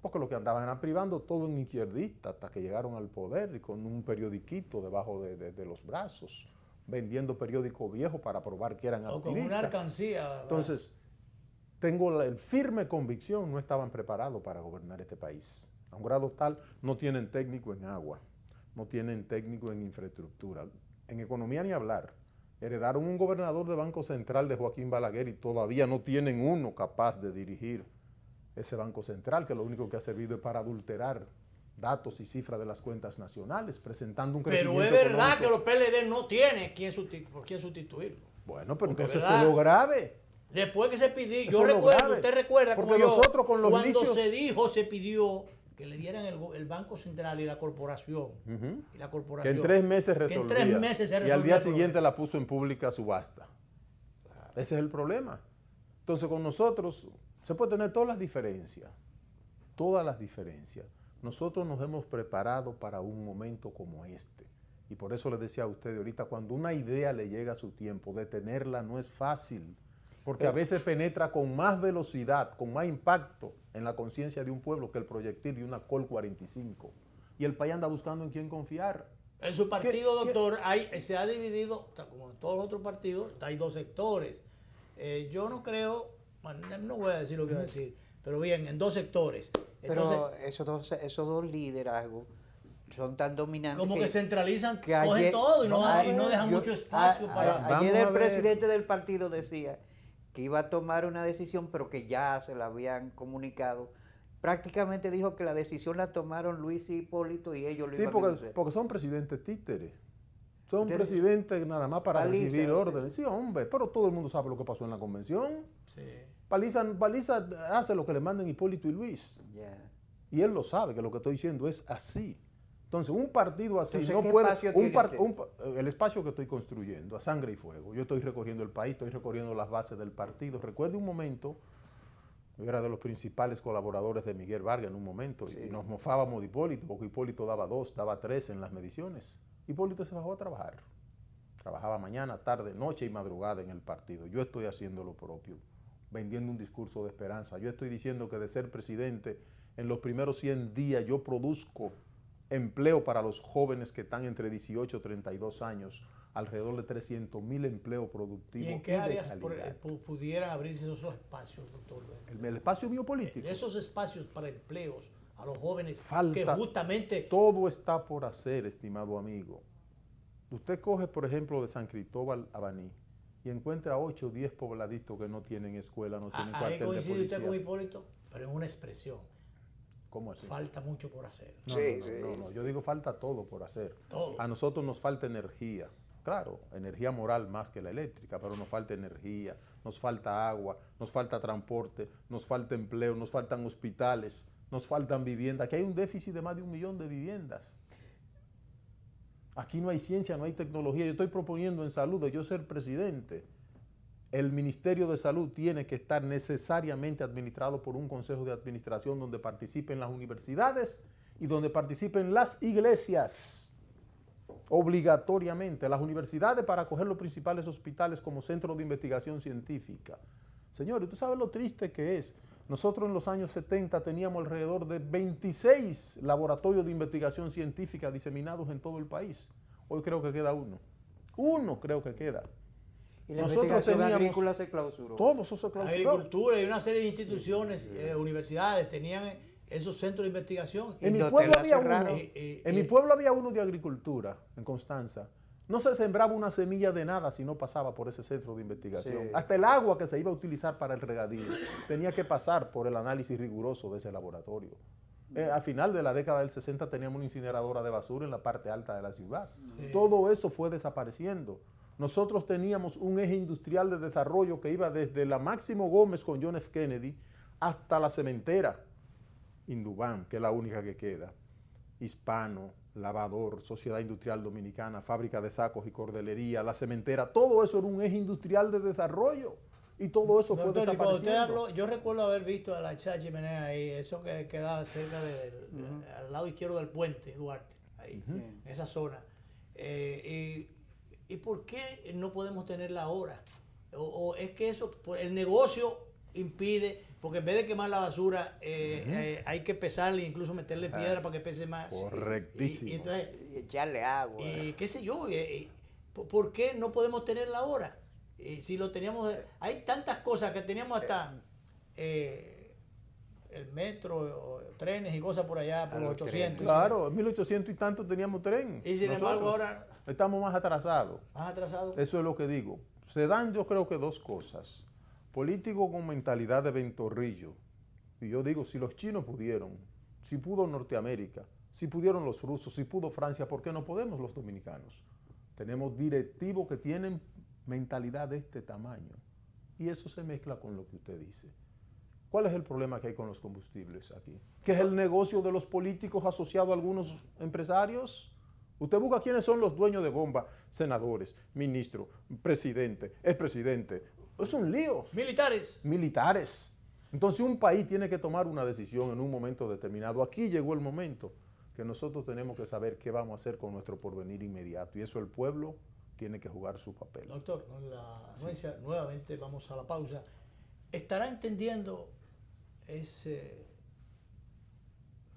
Porque lo que andaban era privando todo en izquierdista hasta que llegaron al poder y con un periodiquito debajo de los brazos, vendiendo periódico viejo para probar que eran o con activistas. una alcancía. Entonces, tengo la firme convicción, no estaban preparados para gobernar este país. A un grado tal, no tienen técnico en agua, no tienen técnico en infraestructura, en economía ni hablar. Heredaron un gobernador de Banco Central de Joaquín Balaguer y todavía no tienen uno capaz de dirigir ese Banco Central, que lo único que ha servido es para adulterar datos y cifras de las cuentas nacionales, presentando un crecimiento Pero es verdad económico. que los PLD no tienen por quién sustituirlo. Bueno, pero Porque entonces verdad. eso es lo grave. Después que se pidió, Eso yo es lo recuerdo, grave. usted recuerda Porque como yo, nosotros con los cuando inicios- se pidió que le dieran el Banco Central y la corporación. Ujú. Y la Que corporación. en 3 meses que en resolvía. 3 meses se y al resolvía día el problema. siguiente la puso en pública subasta. Ese es el problema. Entonces con nosotros se puede tener todas las diferencias. Nosotros nos hemos preparado para un momento como este. Y por eso les decía a ustedes ahorita, cuando una idea le llega a su tiempo, detenerla no es fácil. Porque a veces penetra con más velocidad, con más impacto en la conciencia de un pueblo que el proyectil de una Col 45. Y el país anda buscando en quién confiar. En su partido, ¿Qué? doctor, se ha dividido, como en todos los otros partidos, hay dos sectores. Yo no creo, bueno, no voy a decir lo que voy a decir, pero bien, en dos sectores. Entonces, Pero esos dos liderazgos son tan dominantes como que centralizan, que cogen ayer- todo y no dejan yo- mucho espacio para... Vamos Ayer a el ver. presidente del partido decía que iba a tomar una decisión, pero que ya se la habían comunicado. Prácticamente dijo que la decisión la tomaron Luis y Hipólito y ellos lo Sí, iban a porque, hacer. porque son presidentes títeres. Son Ustedes- presidentes nada más para Paliza, recibir ¿no? órdenes. Sí, hombre, pero todo el mundo sabe lo que pasó en la convención. Sí. Paliza hace lo que le mandan Hipólito y Luis. Ya. Y él lo sabe, que lo que estoy diciendo es así. Entonces, un partido así Entonces, no ¿qué puede... espacio tiene usted? El espacio que estoy construyendo, a sangre y fuego. Yo estoy recorriendo el país, estoy recorriendo las bases del partido. Recuerde un momento, yo era de los principales colaboradores de Miguel Vargas en un momento, y nos mofábamos de Hipólito, porque Hipólito daba 2, daba 3 en las mediciones. Hipólito se bajó a trabajar. Trabajaba mañana, tarde, noche y madrugada en el partido. Yo estoy haciendo lo propio, vendiendo un discurso de esperanza. Yo estoy diciendo que de ser presidente, en los primeros 100 días yo produzco empleo para los jóvenes que están entre 18 y 32 años, alrededor de 300,000 empleos productivos. ¿Y en qué de áreas calidad. pudieran abrirse esos espacios, doctor? El espacio biopolítico. Esos espacios para empleos a los jóvenes que Falta, justamente... todo está por hacer, estimado amigo. Usted coge, por ejemplo, de San Cristóbal a Baní y encuentra 8 o 10 pobladitos que no tienen escuela, no tienen Ahí cuartel de coincide usted con policía. Hipólito, pero en una expresión. ¿Cómo así? Falta mucho por hacer. No, Sí, no, sí. no, no, yo digo falta todo por hacer. Todo. A nosotros nos falta energía. Claro, energía moral más que la eléctrica, pero nos falta energía, nos falta agua, nos falta transporte, nos falta empleo, nos faltan hospitales, nos faltan viviendas. Aquí hay un déficit de más de 1 millón de viviendas. Aquí no hay ciencia, no hay tecnología. Yo estoy proponiendo en salud de yo ser presidente, el Ministerio de Salud tiene que estar necesariamente administrado por un consejo de administración donde participen las universidades y donde participen las iglesias, obligatoriamente. Las universidades para acoger los principales hospitales como centros de investigación científica. Señores, ¿tú sabes lo triste que es? Nosotros en los años 70 teníamos alrededor de 26 laboratorios de investigación científica diseminados en todo el país. Hoy creo que queda uno. Uno creo que queda. Y la investigación agrícola se clausuró. Todo eso se clausuró. Agricultura y una serie de instituciones, universidades, tenían esos centros de investigación. En mi pueblo había uno. En mi pueblo había uno de agricultura, en Constanza. No se sembraba una semilla de nada si no pasaba por ese centro de investigación. Sí. Hasta el agua que se iba a utilizar para el regadío tenía que pasar por el análisis riguroso de ese laboratorio. Al final de la década del 60 teníamos una incineradora de basura en la parte alta de la ciudad. Sí. Todo eso fue desapareciendo. Nosotros teníamos un eje industrial de desarrollo que iba desde la Máximo Gómez con John F. Kennedy hasta la cementera Indubán, que es la única que queda. Hispano, Lavador, Sociedad Industrial Dominicana, Fábrica de Sacos y Cordelería, la cementera, todo eso era un eje industrial de desarrollo y todo eso fue desapareciendo. Usted habló, yo recuerdo haber visto a la Chá Chimenea ahí, eso que quedaba cerca al lado izquierdo del puente Duarte, ahí, en esa zona. ¿Y por qué no podemos tenerla ahora? O es que eso, el negocio impide, porque en vez de quemar la basura, hay que pesarle, incluso meterle piedra para que pese más. Correctísimo. Y entonces, echarle agua. qué sé yo, ¿por qué no podemos tenerla ahora? Si lo teníamos, hay tantas cosas que teníamos hasta el metro, trenes y cosas por allá, por los 800. Claro, en 1800 y tanto teníamos tren. Y sin embargo ahora estamos más atrasados. Más atrasados. Eso es lo que digo. Se dan, yo creo que dos cosas. Políticos con mentalidad de ventorrillo. Y yo digo, si los chinos pudieron, si pudo Norteamérica, si pudieron los rusos, si pudo Francia, ¿por qué no podemos los dominicanos? Tenemos directivos que tienen mentalidad de este tamaño. Y eso se mezcla con lo que usted dice. ¿Cuál es el problema que hay con los combustibles aquí? ¿Que es el negocio de los políticos asociado a algunos empresarios? Usted busca quiénes son los dueños de bomba, senadores, ministros, presidente, expresidente. Es un lío. Militares. Entonces un país tiene que tomar una decisión en un momento determinado. Aquí llegó el momento que nosotros tenemos que saber qué vamos a hacer con nuestro porvenir inmediato. Y eso el pueblo tiene que jugar su papel. Doctor, la anuencia, nuevamente vamos a la pausa. ¿Estará entendiendo ese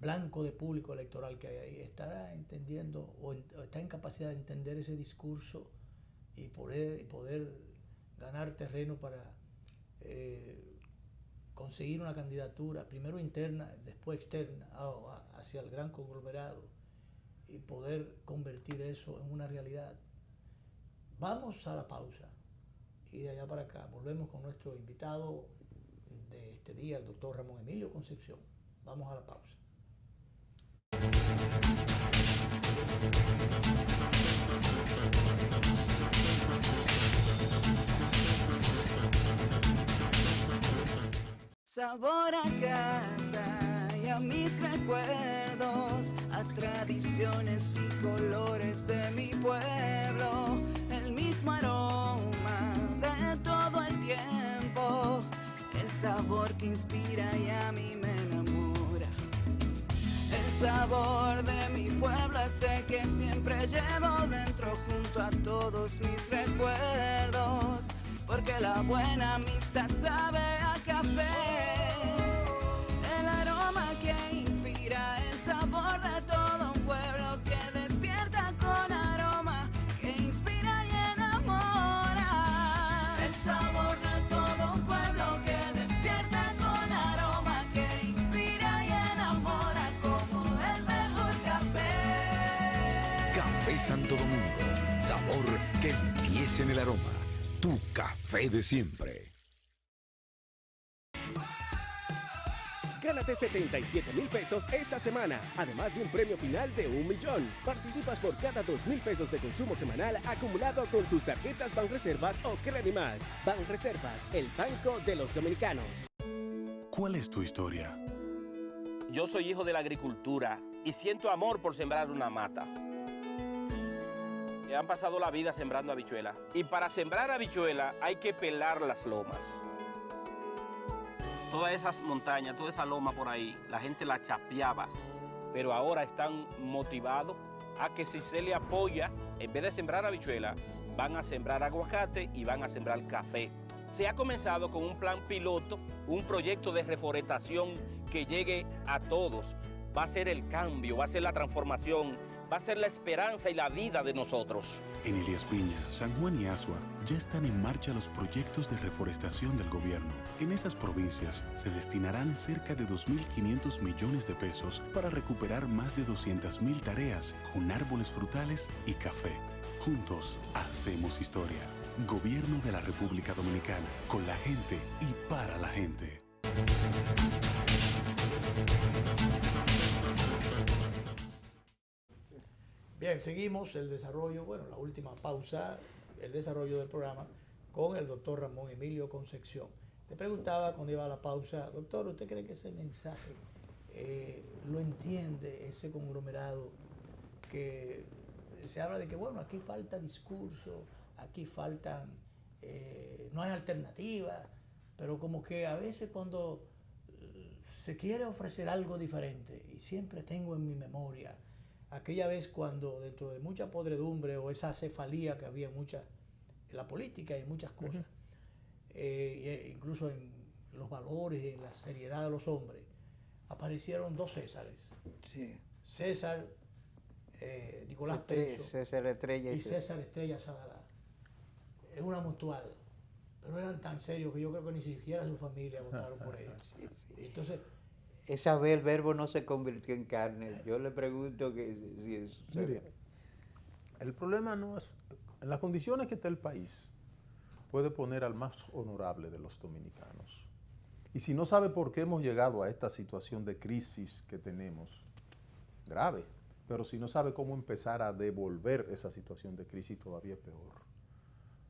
blanco de público electoral que hay ahí? ¿Estará entendiendo o está en capacidad de entender ese discurso y poder ganar terreno para conseguir una candidatura, primero interna, después externa, hacia el gran conglomerado y poder convertir eso en una realidad? Vamos a la pausa y de allá para acá volvemos con nuestro invitado de este día, el doctor Ramón Emilio Concepción. Vamos a la pausa. Sabor a casa y a mis recuerdos, a tradiciones y colores de mi pueblo, el mismo aroma de todo el tiempo, el sabor que inspira y a mí me enamora. El sabor de mi pueblo ese que siempre llevo dentro junto a todos mis recuerdos, porque la buena amistad sabe a café, el aroma que inspira, el sabor de todo un pueblo que despierta con aroma, que inspira y enamora. El sabor de todo un pueblo que despierta con aroma, que inspira y enamora como el mejor café. Café Santo Domingo, sabor que empieza en el aroma. Tu café de siempre. Gánate 77,000 pesos esta semana, además de un premio final de 1 millón. Participas por cada 2,000 pesos de consumo semanal acumulado con tus tarjetas Banreservas o Credimás. Banreservas, el banco de los dominicanos. ¿Cuál es tu historia? Yo soy hijo de la agricultura y siento amor por sembrar una mata. han pasado la vida sembrando habichuelas. Y para sembrar habichuelas hay que pelar las lomas. Todas esas montañas, toda esa loma por ahí, la gente la chapeaba. Pero ahora están motivados a que si se le apoya, en vez de sembrar habichuelas, van a sembrar aguacate y van a sembrar café. Se ha comenzado con un plan piloto, un proyecto de reforestación que llegue a todos. Va a ser el cambio, va a ser la transformación, va a ser la esperanza y la vida de nosotros. En Elías Piña, San Juan y Azua ya están en marcha los proyectos de reforestación del gobierno. En esas provincias se destinarán cerca de 2.500 millones de pesos para recuperar más de 200.000 tareas con árboles frutales y café. Juntos hacemos historia. Gobierno de la República Dominicana, con la gente y para la gente. Bien, seguimos el desarrollo, bueno, la última pausa, el desarrollo del programa con el doctor Ramón Emilio Concepción. Le preguntaba cuando iba a la pausa, doctor, ¿usted cree que ese mensaje lo entiende ese conglomerado que se habla de que, bueno, aquí falta discurso, aquí faltan, no hay alternativa, pero como que a veces cuando se quiere ofrecer algo diferente, y siempre tengo en mi memoria aquella vez cuando dentro de mucha podredumbre o esa cefalía que había en la política y en muchas cosas, incluso en los valores, en la seriedad de los hombres, aparecieron dos Césares. Sí. César Nicolás Pecho César Estrella y César Estrella Sadalá. Es una mutual, pero eran tan serios que yo creo que ni siquiera su familia votaron por ellos. Sí, sí. Entonces, esa vez el verbo no se convirtió en carne. Yo le pregunto que si eso Mire, el problema no es, en las condiciones que está el país, puede poner al más honorable de los dominicanos. Y si no sabe por qué hemos llegado a esta situación de crisis que tenemos, grave, pero si no sabe cómo empezar a devolver esa situación de crisis, todavía es peor.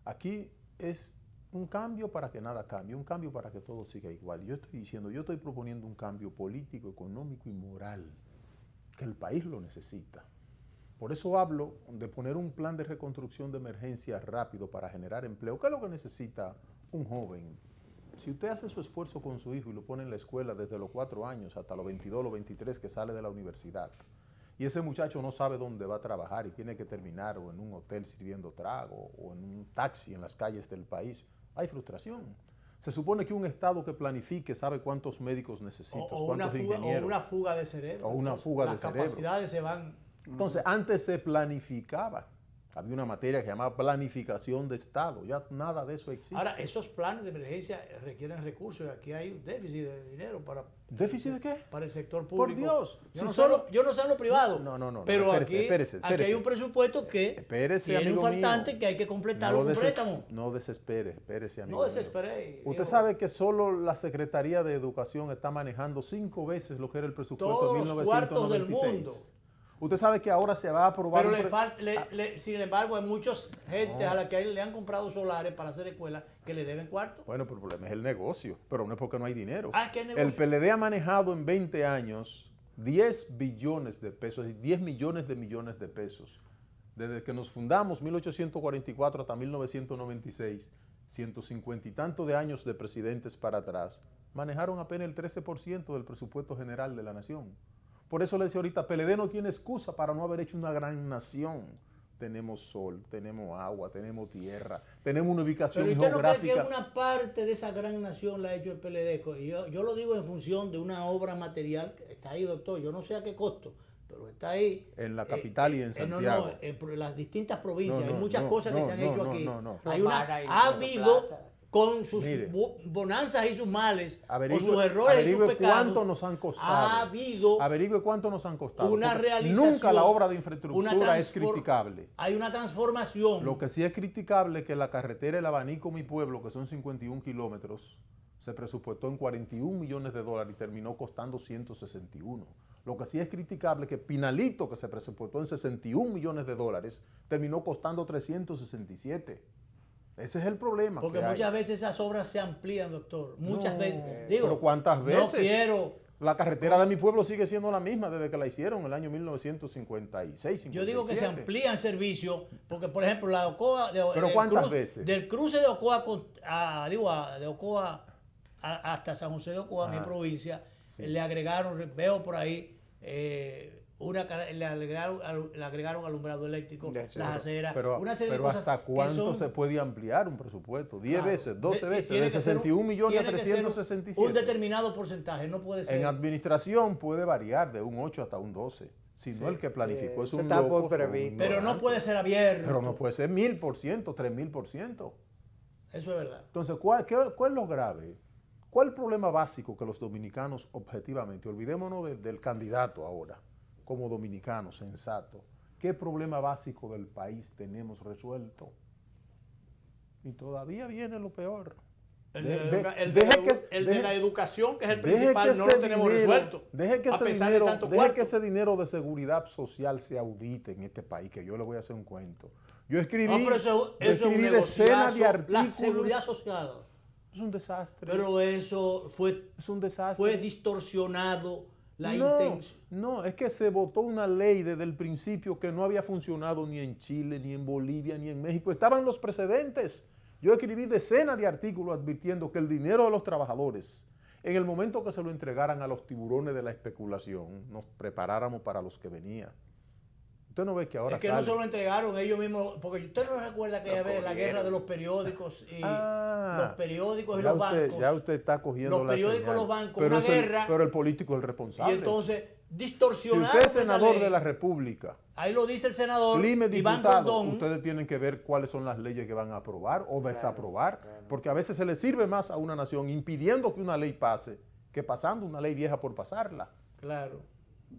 Aquí es un cambio para que nada cambie, un cambio para que todo siga igual. Yo estoy proponiendo un cambio político, económico y moral, que el país lo necesita. Por eso hablo de poner un plan de reconstrucción de emergencia rápido para generar empleo. ¿Qué es lo que necesita un joven? Si usted hace su esfuerzo con su hijo y lo pone en la escuela desde los 4 años hasta los 22, los 23 que sale de la universidad, y ese muchacho no sabe dónde va a trabajar y tiene que terminar o en un hotel sirviendo trago o en un taxi en las calles del país, hay frustración. Se supone que un Estado que planifique sabe cuántos médicos necesita, cuántos ingenieros. O una fuga de cerebro. O una fuga de cerebro. Las capacidades se van. Entonces, antes se planificaba. Había una materia que se llamaba planificación de Estado. Ya nada de eso existe. Ahora, esos planes de emergencia requieren recursos y aquí hay un déficit de dinero para... ¿Déficit de qué? Para el sector público. Por Dios. Yo no sé en lo privado. No. Pero espérese. aquí hay un presupuesto que tiene un faltante mío, que hay que completarlo con préstamo. No desespere, espérese, amigo. No desesperé. Usted sabe que solo la Secretaría de Educación está manejando 5 veces lo que era el presupuesto de 1996. Todos los cuartos del mundo. Usted sabe que ahora se va a aprobar... Pero sin embargo, hay mucha gente a la que le han comprado solares para hacer escuelas que le deben cuarto. Bueno, pero el problema es el negocio, pero no es porque no hay dinero. ¿Qué negocio? El PLD ha manejado en 20 años 10 billones de pesos, 10 millones de pesos. Desde que nos fundamos, 1844 hasta 1996, 150 y tantos de años de presidentes para atrás, manejaron apenas el 13% del presupuesto general de la nación. Por eso le decía ahorita, PLD no tiene excusa para no haber hecho una gran nación. Tenemos sol, tenemos agua, tenemos tierra, tenemos una ubicación geográfica. ¿Pero usted no cree que una parte de esa gran nación la ha hecho el PLD? Yo lo digo en función de una obra material que está ahí, doctor. Yo no sé a qué costo, pero está ahí. En la capital y en Santiago. En las distintas provincias. Hay muchas cosas que se han hecho aquí. Ha habido... con sus bonanzas y sus males, con sus errores y sus pecados, cuánto nos han costado. Ha habido averigüe cuánto nos han costado. Una realización. Nunca la obra de infraestructura es criticable. Hay una transformación. Lo que sí es criticable es que la carretera El Abanico Mi Pueblo, que son 51 kilómetros, se presupuestó en 41 millones de dólares y terminó costando 161. Lo que sí es criticable es que Pinalito, que se presupuestó en 61 millones de dólares, terminó costando 367. Ese es el problema. Porque muchas veces esas obras se amplían, doctor. Muchas veces. Digo, ¿pero cuántas veces? No quiero La carretera de mi pueblo sigue siendo la misma desde que la hicieron en el año 1956, 57. Yo digo que se amplía el servicio, porque por ejemplo la Ocoa... ¿Pero cuántas veces? Del cruce de Ocoa, de Ocoa hasta San José de Ocoa, mi provincia, sí. Le agregaron, veo por ahí, le agregaron alumbrado eléctrico, las aceras, una serie de cosas. ¿Hasta cuánto se puede ampliar un presupuesto? 10 veces, 12 veces, de 61 millones a 367. Un determinado porcentaje, no puede ser. En administración puede variar de un 8 hasta un 12. Si no, el que planificó es un loco. Pero no puede ser abierto. Pero no puede ser 1000%, 3000%. Eso es verdad. Entonces, ¿cuál es lo grave? ¿Cuál es el problema básico que los dominicanos objetivamente, olvidémonos del candidato ahora, como dominicanos sensatos, qué problema básico del país tenemos resuelto? Y todavía viene lo peor. El de la educación, que es el principal, no lo tenemos resuelto. Deje que ese dinero de seguridad social se audite en este país, que yo le voy a hacer un cuento. Yo escribí, decenas de artículos. La seguridad social. Es un desastre. Pero eso es un desastre. Fue distorsionado la intención. No, es que se votó una ley desde el principio que no había funcionado ni en Chile, ni en Bolivia, ni en México. Estaban los precedentes. Yo escribí decenas de artículos advirtiendo que el dinero de los trabajadores, en el momento que se lo entregaran a los tiburones de la especulación, nos preparáramos para los que venían. Usted no ve que ahora es que no se lo entregaron ellos mismos, porque usted no recuerda aquella vez la guerra de los periódicos y los periódicos y los bancos. Ya usted está cogiendo los periódicos y los bancos, pero una guerra. Pero el político es el responsable. Y entonces distorsionaron. Si usted es senador de la República, ahí lo dice el senador Iván Condón, ustedes tienen que ver cuáles son las leyes que van a aprobar o desaprobar, porque a veces se le sirve más a una nación impidiendo que una ley pase que pasando una ley vieja por pasarla. Claro.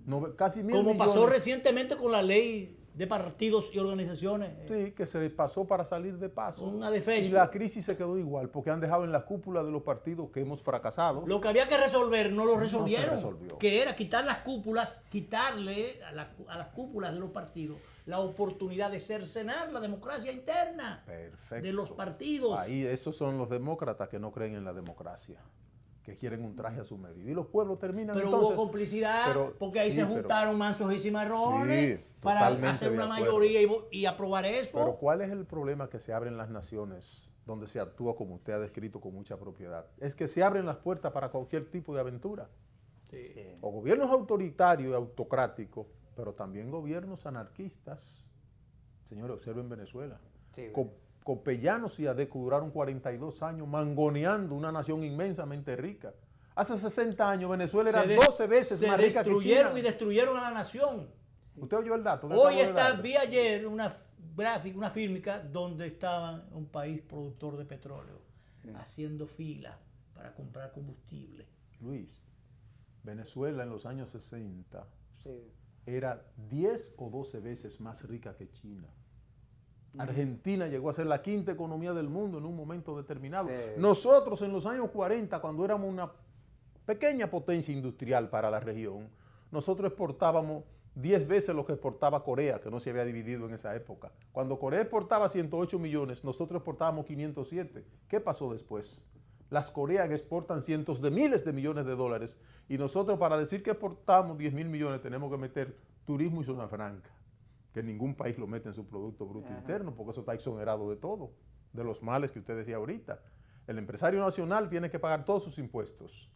No, casi como pasó recientemente con la ley de partidos y organizaciones. Sí, que se pasó para salir de paso. Una defensa. Y la crisis se quedó igual, porque han dejado en la cúpula de los partidos que hemos fracasado. Lo que había que resolver no lo resolvieron. No se resolvió. Que era quitar las cúpulas, quitarle a las cúpulas de los partidos la oportunidad de cercenar la democracia interna. Perfecto. De los partidos. Ahí esos son los demócratas que no creen en la democracia, que quieren un traje a su medida. Y los pueblos terminan pero entonces... hubo complicidad, porque ahí se juntaron mansos y cimarrones para hacer una mayoría y aprobar eso. Pero ¿cuál es el problema que se abren las naciones donde se actúa como usted ha descrito con mucha propiedad? Es que se abren las puertas para cualquier tipo de aventura. Sí. O gobiernos autoritarios y autocráticos, pero también gobiernos anarquistas. Señores, observen Venezuela. Sí, Copellanos y Adeco duraron 42 años mangoneando una nación inmensamente rica. Hace 60 años Venezuela era 12 veces más rica que China. Se destruyeron y destruyeron a la nación. ¿Usted oyó el dato? Hoy vi ayer una gráfica, una fílmica donde estaban un país productor de petróleo haciendo fila para comprar combustible. Luis, Venezuela en los años 60 era 10 o 12 veces más rica que China. Argentina llegó a ser la quinta economía del mundo en un momento determinado. Sí. Nosotros en los años 40, cuando éramos una pequeña potencia industrial para la región, nosotros exportábamos 10 veces lo que exportaba Corea, que no se había dividido en esa época. Cuando Corea exportaba 108 millones, nosotros exportábamos 507. ¿Qué pasó después? Las Coreas exportan cientos de miles de millones de dólares y nosotros para decir que exportamos 10.000 millones tenemos que meter turismo y zona franca, que ningún país lo mete en su Producto Bruto Interno, porque eso está exonerado de todo, de los males que usted decía ahorita. El empresario nacional tiene que pagar todos sus impuestos.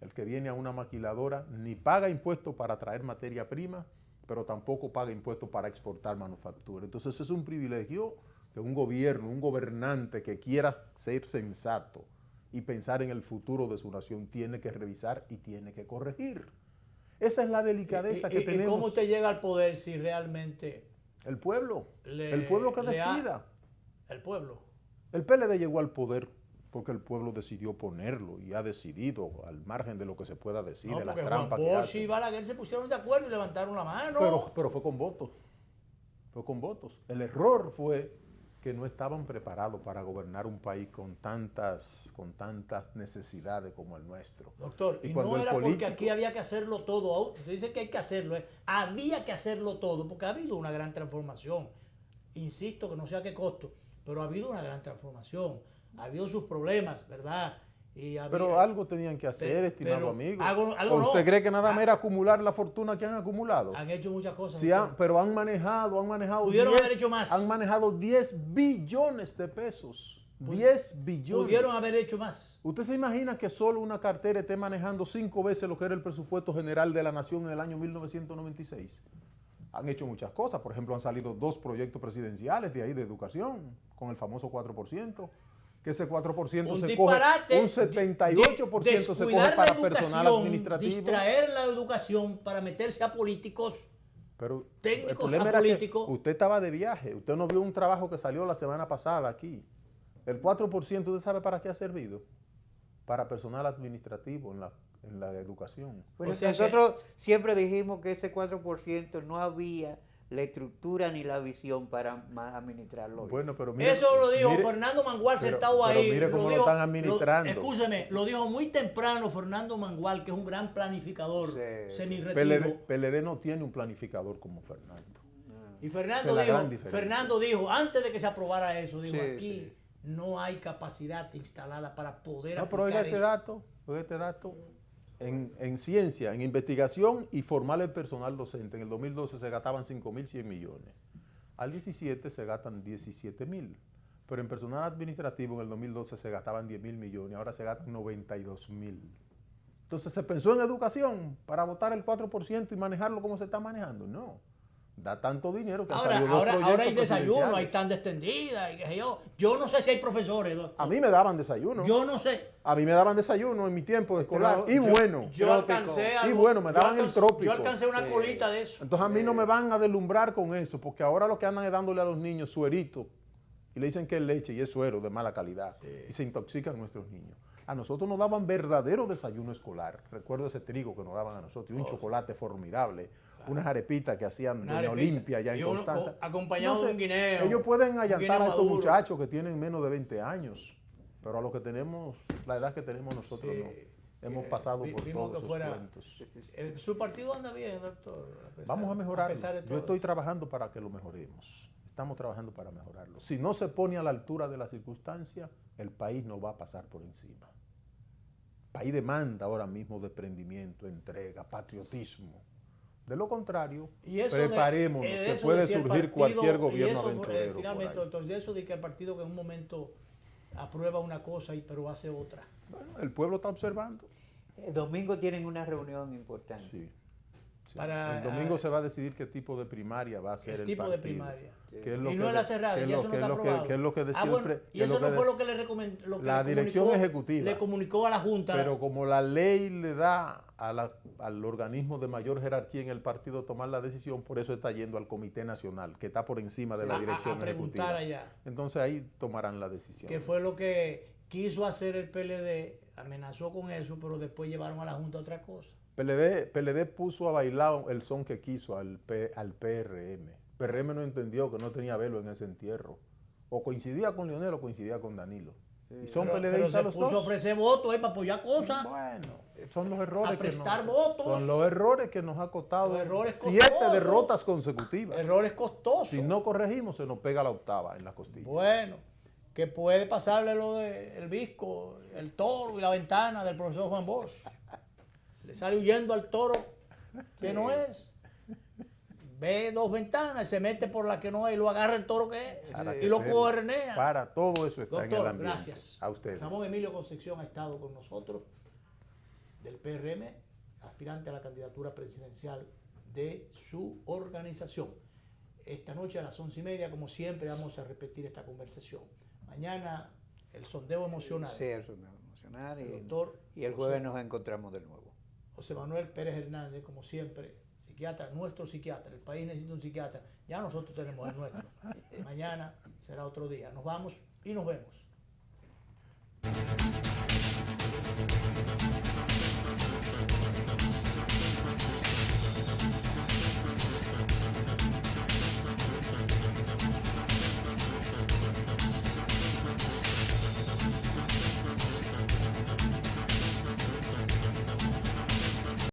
El que viene a una maquiladora ni paga impuestos para traer materia prima, pero tampoco paga impuestos para exportar manufactura. Entonces es un privilegio que un gobierno, un gobernante que quiera ser sensato y pensar en el futuro de su nación tiene que revisar y tiene que corregir. Esa es la delicadeza que tenemos. ¿Y cómo usted llega al poder si realmente... El pueblo que decida. El pueblo. El PLD llegó al poder porque el pueblo decidió ponerlo y ha decidido al margen de lo que se pueda decir, de las trampas que hace. Bosch y Balaguer se pusieron de acuerdo y levantaron la mano. Pero fue con votos. Fue con votos. El error fue que no estaban preparados para gobernar un país con tantas necesidades como el nuestro. Doctor, y no era porque aquí había que hacerlo todo. Usted dice que hay que hacerlo. Había que hacerlo todo, porque ha habido una gran transformación. Insisto, que no sé a qué costo, pero ha habido una gran transformación. Ha habido sus problemas, ¿verdad? Pero algo tenían que hacer, estimado amigo. Algo ¿Usted no. cree que nada más era acumular la fortuna que han acumulado? Han hecho muchas cosas. Sí, pero han manejado Pudieron haber hecho más. Han manejado 10 billones de pesos. 10 billones. Pudieron haber hecho más. ¿Usted se imagina que solo una cartera esté manejando 5 veces lo que era el presupuesto general de la nación en el año 1996? Han hecho muchas cosas. Por ejemplo, han salido 2 proyectos presidenciales de ahí de educación, con el famoso 4%. Que ese 4% Un se disparate, coge, un 78% se coge para personal administrativo. Distraer la educación para meterse a políticos, pero técnicos el políticos. Usted estaba de viaje, usted no vio un trabajo que salió la semana pasada aquí. El 4%, ¿usted sabe para qué ha servido? Para personal administrativo en la educación. Bueno, O sea nosotros siempre dijimos que ese 4% no había la estructura ni la visión para administrarlo. Bueno, pero mire, eso lo dijo Fernando Mangual sentado pero ahí. Mire cómo lo están administrando. Escúcheme, lo dijo muy temprano Fernando Mangual, que es un gran planificador semi-retiro. PLD no tiene un planificador como Fernando. Y Fernando dijo, antes de que se aprobara eso, dijo, aquí no hay capacidad instalada para poder pero aplicar oiga este dato. En ciencia, en investigación y formar el personal docente, en el 2012 se gastaban 5.100 millones. Al 17 se gastan 17.000. Pero en personal administrativo en el 2012 se gastaban 10.000 millones, ahora se gastan 92.000. Entonces se pensó en educación para votar el 4% y manejarlo como se está manejando. No. Da tanto dinero que ahora hay desayuno, hay tanda extendida. Yo no sé si hay profesores, doctor. A mí me daban desayuno. Yo no sé. A mí me daban desayuno en mi tiempo de escolar. Yo alcancé algo, me daban el trópico. Yo alcancé una colita de eso. Entonces a mí no me van a deslumbrar con eso, porque ahora lo que andan es dándole a los niños suerito. Y le dicen que es leche y es suero de mala calidad. Y se intoxican nuestros niños. A nosotros nos daban verdadero desayuno escolar. Recuerdo ese trigo que nos daban a nosotros. Y un chocolate formidable. Unas arepitas que hacían Doña Olimpia allá en Constanza. Acompañado de un guineo. Ellos pueden allantar a estos muchachos que tienen menos de 20 años. Pero a los que tenemos, la edad que tenemos nosotros, no. Hemos pasado por todos esos cuentos. Su partido anda bien, doctor. Vamos a mejorarlo. Yo estoy trabajando para que lo mejoremos. Estamos trabajando para mejorarlo. Si no se pone a la altura de las circunstancias, el país no va a pasar por encima. El país demanda ahora mismo desprendimiento, entrega, patriotismo. De lo contrario, preparémonos, que puede surgir cualquier gobierno aventurero. Finalmente, doctor, de eso de que el partido que en un momento aprueba una cosa pero hace otra. Bueno, el pueblo está observando. El domingo tienen una reunión importante. Sí. El domingo se va a decidir qué tipo de primaria va a ser el tipo partido. De primaria. Que es lo y no es la cerrada, y eso no está aprobado. Que es lo que decía y eso no fue lo que le recomendó. La dirección ejecutiva. Le comunicó a la Junta. Pero como la ley le da al organismo de mayor jerarquía en el partido tomar la decisión, por eso está yendo al Comité Nacional, que está por encima de la dirección ejecutiva. Allá. Entonces ahí tomarán la decisión. Que fue lo que quiso hacer el PLD, amenazó con eso, pero después llevaron a la Junta otra cosa. PLD puso a bailar el son que quiso al PRM. PRM no entendió que no tenía velo en ese entierro. O coincidía con Leonel o coincidía con Danilo. Y son PLDistas los dos. Puso a ofrecer votos para apoyar cosas. Bueno, son los errores. A prestar votos. Son los errores que nos ha costado 7 derrotas consecutivas. Errores costosos. Si no corregimos, se nos pega la octava en la costilla. Bueno, que puede pasarle lo del Visco, el toro y la ventana del profesor Juan Bosch. Le sale huyendo al toro que no es. Ve 2 ventanas, se mete por la que no es y lo agarra el toro que es. Y lo cornea. Para todo eso está en el ambiente. Gracias. A ustedes. Ramón Emilio Concepción ha estado con nosotros, del PRM, aspirante a la candidatura presidencial de su organización. Esta noche a las 11:30, como siempre, vamos a repetir esta conversación. Mañana el sondeo emocional. Sí, el sondeo emocional. Y el José jueves nos encontramos de nuevo. José Manuel Pérez Hernández, como siempre, psiquiatra, nuestro psiquiatra. El país necesita un psiquiatra. Ya nosotros tenemos el nuestro. Mañana será otro día. Nos vamos y nos vemos.